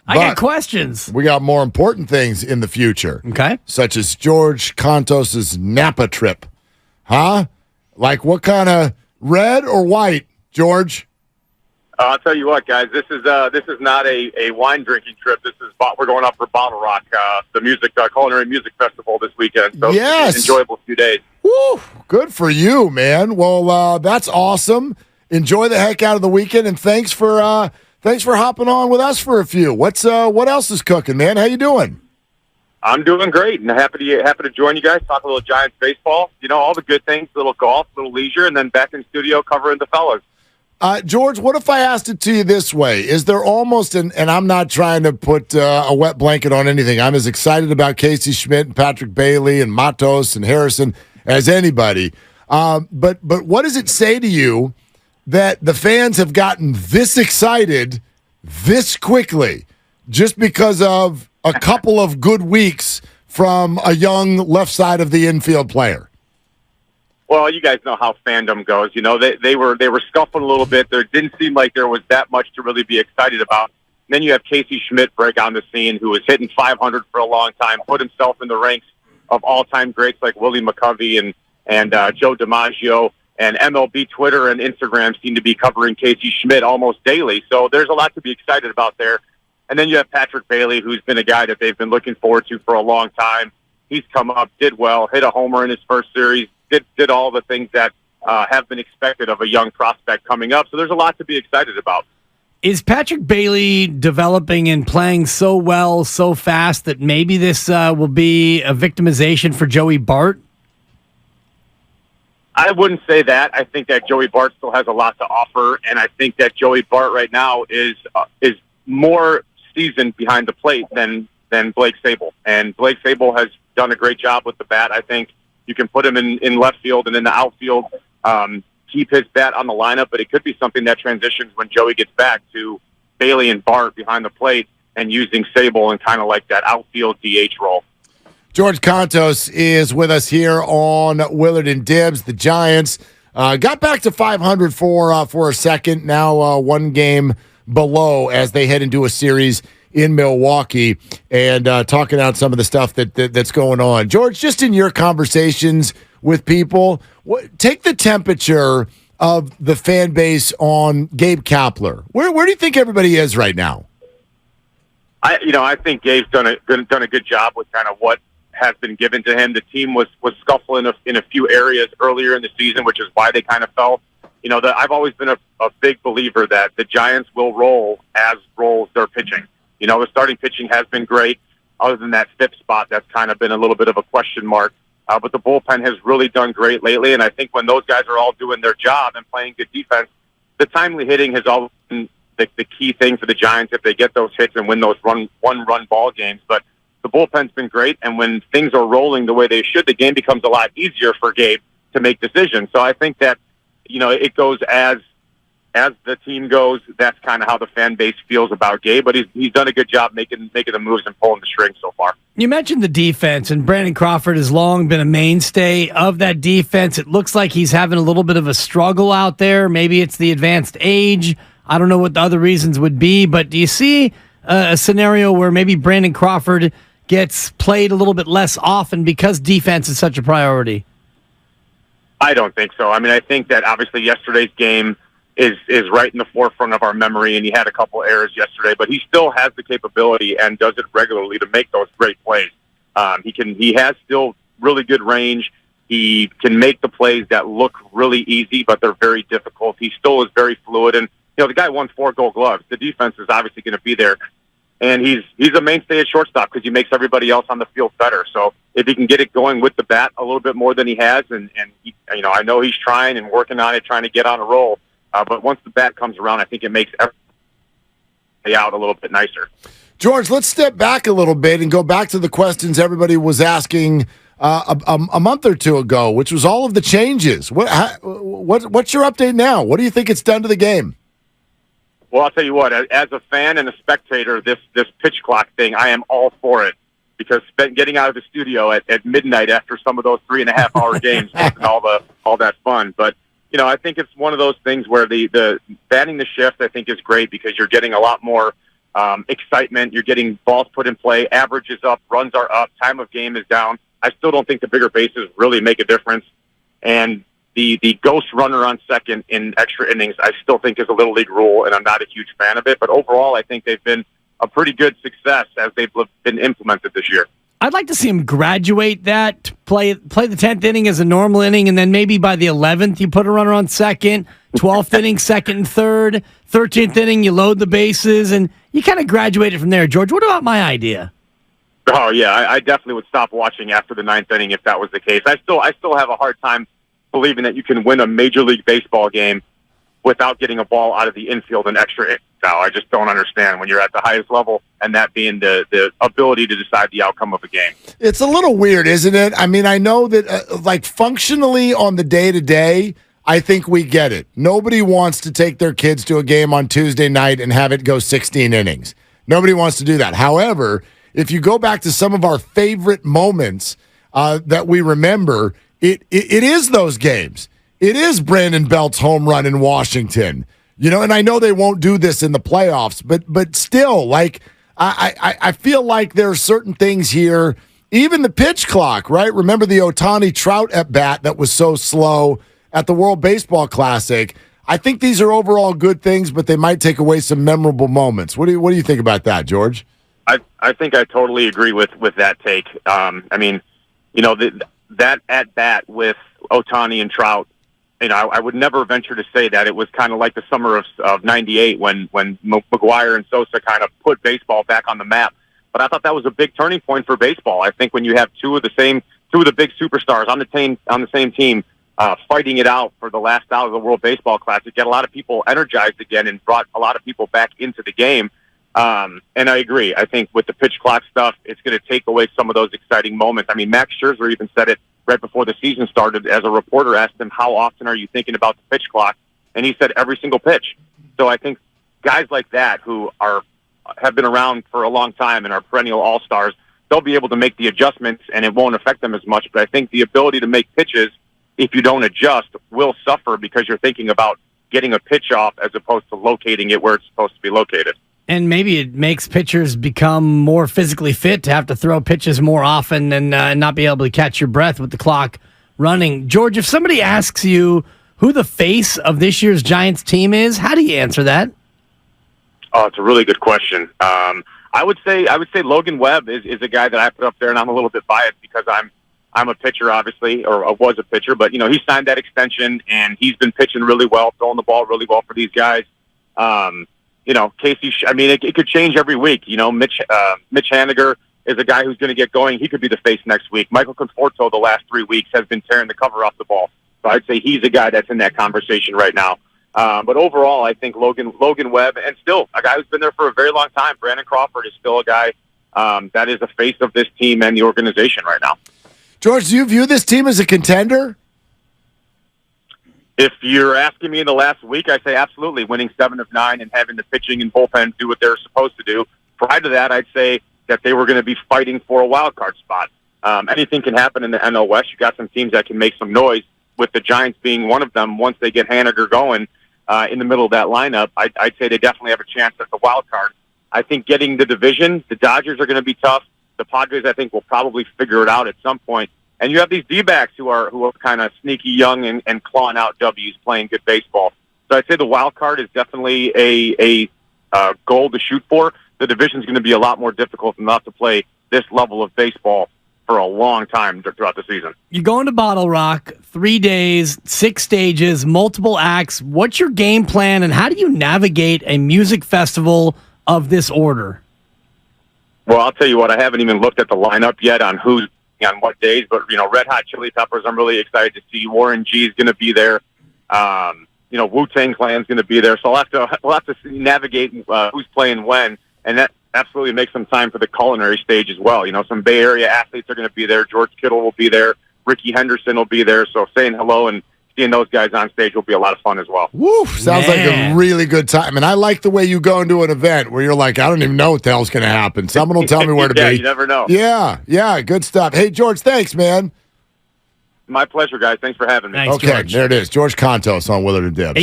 I got questions. We got more important things in the future. Okay. Such as George Kontos' Napa trip. Huh? Like what kind of red or white, George? I'll tell you what, guys. This is not a wine drinking trip. We're going up for Bottle Rock, the culinary music festival this weekend. So yes, it's an enjoyable few days. Woo, good for you, man. Well, that's awesome. Enjoy the heck out of the weekend, and thanks for hopping on with us for a few. What else is cooking, man? How you doing? I'm doing great, and happy to join you guys. Talk a little Giants baseball. All the good things, a little golf, a little leisure, and then back in studio covering the fellas. George, what if I asked it to you this way? Is there almost, and I'm not trying to put a wet blanket on anything. I'm as excited about Casey Schmitt and Patrick Bailey and Matos and Harrison as anybody. But what does it say to you that the fans have gotten this excited this quickly just because of a couple of good weeks from a young left side of the infield player? Well, you guys know how fandom goes. They were scuffling a little bit. There didn't seem like there was that much to really be excited about. And then you have Casey Schmitt break on the scene, who was hitting 500 for a long time, put himself in the ranks of all-time greats like Willie McCovey and Joe DiMaggio. And MLB Twitter and Instagram seem to be covering Casey Schmitt almost daily. So there's a lot to be excited about there. And then you have Patrick Bailey, who's been a guy that they've been looking forward to for a long time. He's come up, did well, hit a homer in his first series, did all the things that have been expected of a young prospect coming up. So there's a lot to be excited about. Is Patrick Bailey developing and playing so well, so fast, that maybe this will be a victimization for Joey Bart? I wouldn't say that. I think that Joey Bart still has a lot to offer, and I think that Joey Bart right now is more seasoned behind the plate than Blake Sabol. And Blake Sabol has done a great job with the bat. I think you can put him in left field and in the outfield, keep his bat on the lineup, but it could be something that transitions when Joey gets back to Bailey and Bart behind the plate and using Sabol in kind of like that outfield DH role. George Kontos is with us here on Willard and Dibs. The Giants got back to 500 for a second, now one game below as they head into a series in Milwaukee, and talking out some of the stuff that's going on. George, just in your conversations with people, take the temperature of the fan base on Gabe Kapler. Where do you think everybody is right now? I think Gabe's done a good job with kind of what has been given to him. The team was scuffling in a few areas earlier in the season, which is why they kind of fell. I've always been a big believer that the Giants will roll as rolls their pitching. The starting pitching has been great. Other than that fifth spot, that's kind of been a little bit of a question mark. But the bullpen has really done great lately, and I think when those guys are all doing their job and playing good defense, the timely hitting has always been the key thing for the Giants if they get those hits and win those one-run ball games. But the bullpen's been great, and when things are rolling the way they should, the game becomes a lot easier for Gabe to make decisions. So I think that, it goes as the team goes. That's kind of how the fan base feels about Gabe, but he's done a good job making the moves and pulling the strings so far. You mentioned the defense, and Brandon Crawford has long been a mainstay of that defense. It looks like he's having a little bit of a struggle out there. Maybe it's the advanced age. I don't know what the other reasons would be, but do you see a scenario where maybe Brandon Crawford gets played a little bit less often because defense is such a priority? I don't think so. I mean, I think that obviously yesterday's game is right in the forefront of our memory, and he had a couple errors yesterday, but he still has the capability and does it regularly to make those great plays. He has still really good range. He can make the plays that look really easy, but they're very difficult. He still is very fluid, and the guy won 4 Gold Gloves. The defense is obviously going to be there. And he's a mainstay at shortstop because he makes everybody else on the field better. So if he can get it going with the bat a little bit more than he has, and I know he's trying and working on it, trying to get on a roll. But once the bat comes around, I think it makes everything out a little bit nicer. George, let's step back a little bit and go back to the questions everybody was asking a month or two ago, which was all of the changes. What's your update now? What do you think it's done to the game? Well, I'll tell you what, as a fan and a spectator, this pitch clock thing, I am all for it, because getting out of the studio at midnight after some of those 3.5-hour games wasn't all that fun. But, I think it's one of those things where the batting the shift, I think, is great because you're getting a lot more excitement. You're getting balls put in play. Average is up. Runs are up. Time of game is down. I still don't think the bigger bases really make a difference. And the ghost runner on second in extra innings, I still think is a little league rule, and I'm not a huge fan of it. But overall, I think they've been a pretty good success as they've been implemented this year. I'd like to see him graduate that, play the 10th inning as a normal inning, and then maybe by the 11th you put a runner on second, 12th inning, second and third, 13th inning you load the bases, and you kind of graduate it from there. George, what about my idea? Oh, yeah, I definitely would stop watching after the 9th inning if that was the case. I still have a hard time believing that you can win a Major League Baseball game without getting a ball out of the infield in extra innings. Now, I just don't understand when you're at the highest level and that being the ability to decide the outcome of a game. It's a little weird, isn't it? I mean, I know that functionally on the day-to-day, I think we get it. Nobody wants to take their kids to a game on Tuesday night and have it go 16 innings. Nobody wants to do that. However, if you go back to some of our favorite moments that we remember, it is those games. It is Brandon Belt's home run in Washington. And I know they won't do this in the playoffs, but still, I feel like there are certain things here, even the pitch clock, right? Remember the Ohtani Trout at bat that was so slow at the World Baseball Classic. I think these are overall good things, but they might take away some memorable moments. What do you think about that, George? I think I totally agree with that take. That at bat with Ohtani and Trout, I would never venture to say that it was kind of like the summer of '98 when McGuire and Sosa kind of put baseball back on the map. But I thought that was a big turning point for baseball. I think when you have two of the big superstars on the same team fighting it out for the last out of the World Baseball Classic, get a lot of people energized again and brought a lot of people back into the game. And I agree. I think with the pitch clock stuff, it's going to take away some of those exciting moments. I mean, Max Scherzer even said it right before the season started, as a reporter asked him, how often are you thinking about the pitch clock? And he said every single pitch. So I think guys like that who have been around for a long time and are perennial all-stars, they'll be able to make the adjustments and it won't affect them as much. But I think the ability to make pitches, if you don't adjust, will suffer because you're thinking about getting a pitch off as opposed to locating it where it's supposed to be located. And maybe it makes pitchers become more physically fit to have to throw pitches more often and not be able to catch your breath with the clock running. George, if somebody asks you who the face of this year's Giants team is, how do you answer that? Oh, it's a really good question. I would say Logan Webb is a guy that I put up there, and I'm a little bit biased because I'm a pitcher, obviously, or was a pitcher. But he signed that extension, and he's been pitching really well, throwing the ball really well for these guys. Casey, it could change every week. Mitch Haniger is a guy who's going to get going. He could be the face next week. Michael Conforto the last 3 weeks has been tearing the cover off the ball. So I'd say he's a guy that's in that conversation right now. But overall, I think Logan Webb, and still a guy who's been there for a very long time, Brandon Crawford, is still a guy that is the face of this team and the organization right now. George, do you view this team as a contender? If you're asking me in the last week, I say absolutely. Winning 7 of 9 and having the pitching and bullpen do what they're supposed to do. Prior to that, I'd say that they were going to be fighting for a wild card spot. Anything can happen in the NL West. You got some teams that can make some noise, with the Giants being one of them. Once they get Haniger going in the middle of that lineup, I'd say they definitely have a chance at the wild card. I think getting the division, the Dodgers are going to be tough. The Padres, I think, will probably figure it out at some point. And you have these D-backs who are kind of sneaky young and clawing out W's, playing good baseball. So I'd say the wild card is definitely a goal to shoot for. The division is going to be a lot more difficult and not to play this level of baseball for a long time throughout the season. You're going to Bottle Rock, 3 days, 6 stages, multiple acts. What's your game plan, and how do you navigate a music festival of this order? Well, I'll tell you what, I haven't even looked at the lineup yet on who's on what days, but Red Hot Chili Peppers, I'm really excited to see. Warren G is going to be there. Wu-Tang Clan's going to be there. So we'll have to navigate who's playing when, and that absolutely makes some time for the culinary stage as well. Some Bay Area athletes are going to be there. George Kittle will be there. Ricky Henderson will be there. So saying hello and seeing those guys on stage will be a lot of fun as well. Woo! Sounds like a really good time. And I like the way you go into an event where you're like, I don't even know what the hell's going to happen. Someone will tell me where to yeah, be. You never know. Yeah, good stuff. Hey, George, thanks, man. My pleasure, guys. Thanks for having me. Thanks, okay, George. there it is. George Kontos on Willard and Dibs.